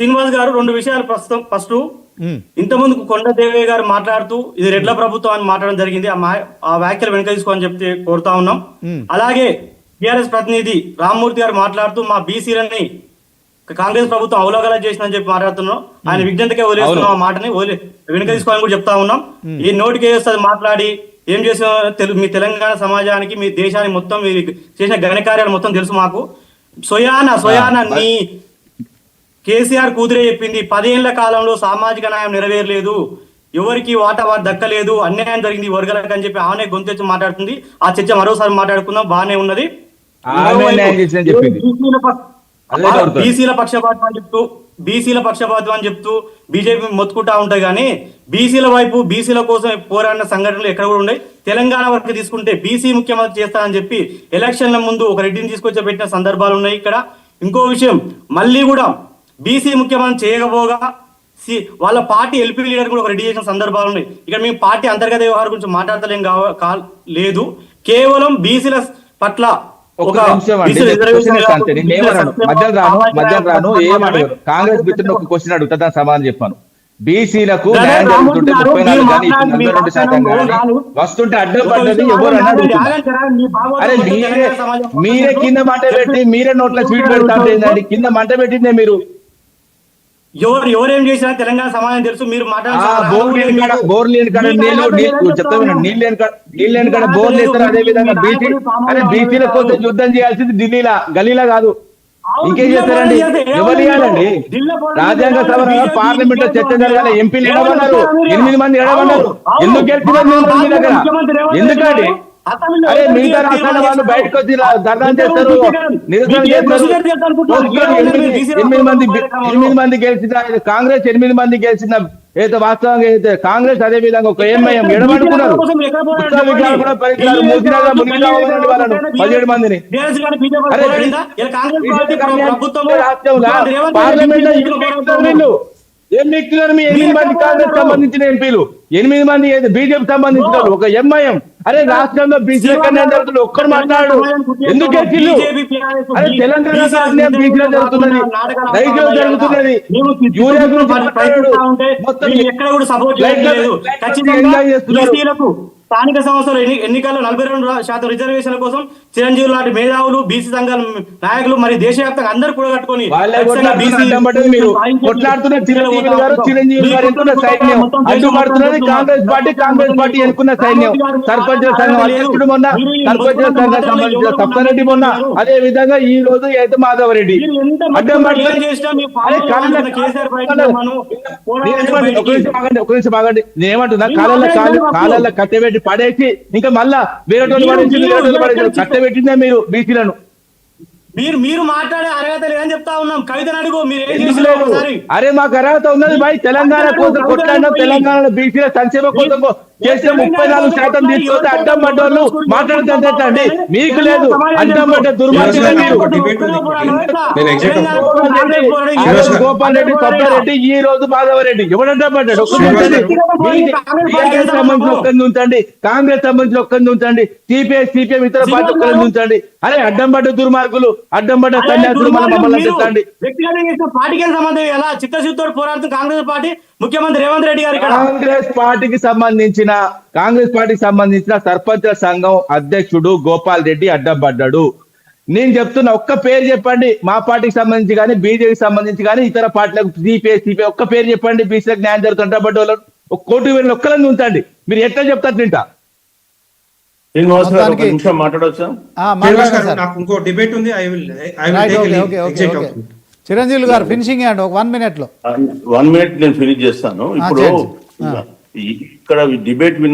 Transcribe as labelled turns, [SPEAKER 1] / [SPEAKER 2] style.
[SPEAKER 1] శ్రీనివాస్ గారు రెండు విషయాలు ప్రస్తుతం ఫస్ట్ ఇంతకుముందు కొండ దేవయ్య గారు మాట్లాడుతూ ఇది రెడ్ల ప్రభుత్వం అని మాట్లాడడం జరిగింది. ఆ వ్యాఖ్యలు వెనక తీసుకోని చెప్తే కోరుతా ఉన్నాం. అలాగే టిఆర్ఎస్ ప్రతినిధి రామ్మూర్తి గారు మాట్లాడుతూ మా బీసీలని కాంగ్రెస్ ప్రభుత్వం అవలోకన చేసిందని చెప్పి మాట్లాడుతున్నాం. ఆయన విజ్ఞతకే వదిలేస్తున్నాం. ఆ మాటని వెనక తీసుకోవాలని కూడా చెప్తా ఉన్నాం. ఈ నోటికి వేస్తుంది మాట్లాడి ఏం చేసిన మీ తెలంగాణ సమాజానికి మీ దేశానికి మొత్తం మీరు చేసిన ఘనకార్యాలు మొత్తం తెలుసు మాకు. సోయానా నీ కేసీఆర్ కూతురే చెప్పింది 10 ఏళ్ల కాలంలో సామాజిక న్యాయం నెరవేరలేదు, ఎవరికి వాటా దక్కలేదు, అన్యాయం జరిగింది వర్గాలకు అని చెప్పి ఆమె గొంతెచ్చి మాట్లాడుతుంది. ఆ చర్చ మరోసారి మాట్లాడుకుందాం, బాగానే ఉన్నది. బీసీల పక్షపాతం అని చెప్తూ బీజేపీ మొత్తుకుంటా ఉంటాయి. కానీ బీసీల వైపు బీసీల కోసం పోరాడిన సంఘటనలు ఎక్కడ కూడా ఉన్నాయి. తెలంగాణ వరకు తీసుకుంటే బీసీ ముఖ్యమంత్రి చేస్తానని చెప్పి ఎలక్షన్ల ముందు ఒక రెడ్డిని తీసుకొచ్చి పెట్టిన సందర్భాలు ఉన్నాయి. ఇక్కడ ఇంకో విషయం, మళ్ళీ కూడా బీసీ ముఖ్యమంత్రి చేయకపోగా వాళ్ళ పార్టీ ఎల్పీ లీడర్ కూడా ఒక రెడీ చేసిన సందర్భాలు ఉన్నాయి. ఇక్కడ మేము పార్టీ అంతర్గత వ్యవహారం గురించి మాట్లాడతలేం లేదు. కేవలం బీసీల పట్ల
[SPEAKER 2] కాంగ్రెస్ మిత్రులు ఒక క్వశ్చన్ అడుగుతా, సమాధానం చెప్పాను. బీసీలకు వస్తుంటే అడ్డం పడ్డది ఎవరు అని అడుగుతున్నారు. అరే మీరే కింద మంట పెట్టి మీరే నోట్ల స్వీట్ పెడతాండి, కింద మంట పెట్టిందే మీరు.
[SPEAKER 1] ఎవరేం చేసినా తెలంగాణ సమాజం తెలుసు. మీరు
[SPEAKER 2] బోర్ లేని కాడ నీళ్ళు లేని కాడ బోర్లు వేస్తారు. అదే విధంగా బీసీల కోసం యుద్ధం చేయాల్సింది ఢిల్లీలా గలీలా కాదు, ఇంకేం చేస్తారండి? ఎవరు ఇవ్వాలండి? రాజ్యాంగ సభ పార్లమెంట్ లో చర్చ జరగాలి. ఎంపీలు ఎడమన్నారు, 8 మంది ఎడమన్నారు. ఎందుకు గెలిచినారు మీ దగ్గర? ఎందుకండి? అరే మిగతా రాష్ట్రాల వాళ్ళు బయటకు వచ్చి ధర్నా చేస్తారు, నిరసన చేస్తారు. 8 మంది గెలిచిన కాంగ్రెస్, 8 మంది గెలిచిన అయితే వాస్తవంగా అయితే కాంగ్రెస్, అదే విధంగా ఒక ఎంఐఎం ఎడబడుకున్నారు. కూడా పరికరాలు మూసినాగా మునిగిపోవాలని వాళ్ళను 17 మందిని. పార్లమెంట్ లో ఏం మిక్తున్నారు? మీ 8 మంది కాంగ్రెస్ సంబంధించిన ఎంపీలు, 8 మంది బీజేపీ సంబంధించిన ఒక ఎంఐఎం. అరే రాష్ట్రంలో బీసీల కన్నా జరుగుతుంది, ఒక్కడు మాట్లాడు. ఎందుకు గెలిచిల్లు? అరే తెలంగాణ బీసీలో జరుగుతున్నది, రైతులో జరుగుతున్నది. యూరియా మొత్తం ఎంజాయ్ చేస్తున్నారు.
[SPEAKER 1] స్థానిక సంస్థల ఎన్నికల్లో 42% రిజర్వేషన్ల కోసం చిరంజీవి లాంటి మేధావులు, బీసీ సంఘాల నాయకులు, మరి దేశవ్యాప్తంగా అందరూ కూడా కట్టుకొని
[SPEAKER 2] కాంగ్రెస్ పార్టీ ఎన్నుకున్న సైన్యం, సర్పంచుల సంఘం అధ్యక్షుడు మొన్న, సర్పంచుల సంఘం సంబంధించిన సప్తారెడ్డి మొన్న, అదే విధంగా ఈ రోజు అయితే మాధవరెడ్డి అడ్డం ఒక నిమిషం బాగండి. నేనేమంటున్నా, కాళ్ళల్లో కట్టెబెట్టి పడేసి ఇంకా మళ్ళా వేరే కట్టబెట్టిందే మీరు బీసీలను.
[SPEAKER 1] మీరు మాట్లాడే అర్హత లేదని చెప్తా ఉన్నాం. కవితను అడుగు, మీరు
[SPEAKER 2] అరే మాకు అర్హత ఉన్నది భాయ్. తెలంగాణ కోసం కొట్లాడినాం, తెలంగాణలో బీసీల సంక్షేమ కోసం చేసిన 34% తీసుకొస్తే అడ్డం పడ్డోళ్ళు మాట్లాడుతుందండి. మీకు లేదు, అడ్డం పడ్డ దుర్మార్గులు మీరు. గోపాల్ రెడ్డి, సబ్బారెడ్డి, ఈ రోజు మాధవరెడ్డి ఎవడు అడ్డం పడ్డాడు? సంబంధించిన ఒక్కరిని ఉంచండి, కాంగ్రెస్ సంబంధించిన ఒక్కరిని ఉంచండి, సిపిఎం ఇతర పార్టీ ఒక్కరిని ఉంచండి. అరే అడ్డం పడ్డ దుర్మార్గులు, అడ్డం పడ్డ సన్యాసులు మనం మమ్మల్ని తెచ్చండి.
[SPEAKER 1] పార్టీకి సంబంధం ఎలా చిత్తశుద్ధితో పోరాడుతున్న కాంగ్రెస్ పార్టీ ముఖ్యమంత్రి రేవంత్ రెడ్డి గారు
[SPEAKER 2] కాంగ్రెస్ పార్టీకి సంబంధించిన సర్పంచుల సంఘం అధ్యక్షుడు గోపాల్ రెడ్డి అడ్డం పడ్డాడు. నేను చెప్తున్నా, ఒక్క పేరు చెప్పండి మా పార్టీకి సంబంధించి కానీ, బీజేపీకి సంబంధించి కానీ, ఇతర పార్టీలకు సిపిఐ ఒక్క పేరు చెప్పండి. బీసీలకు న్యాయం జరుగుతుంది అడ్డం పడ్డ వాళ్ళను ఒక కోటి వేలు ఒక్కలని ఉంచండి. మీరు ఎట్లా చెప్తారు తింటా?
[SPEAKER 3] ఇంకో డిబేట్ ఉంది.
[SPEAKER 4] చిరంజీవి గారు ఫినిషింగ్ అండి, ఒక 1 minute లో.
[SPEAKER 5] 1 minute నేను ఫినిష్ చేస్తాను. ఇప్పుడు ఇక్కడ డిబేట్ విన్న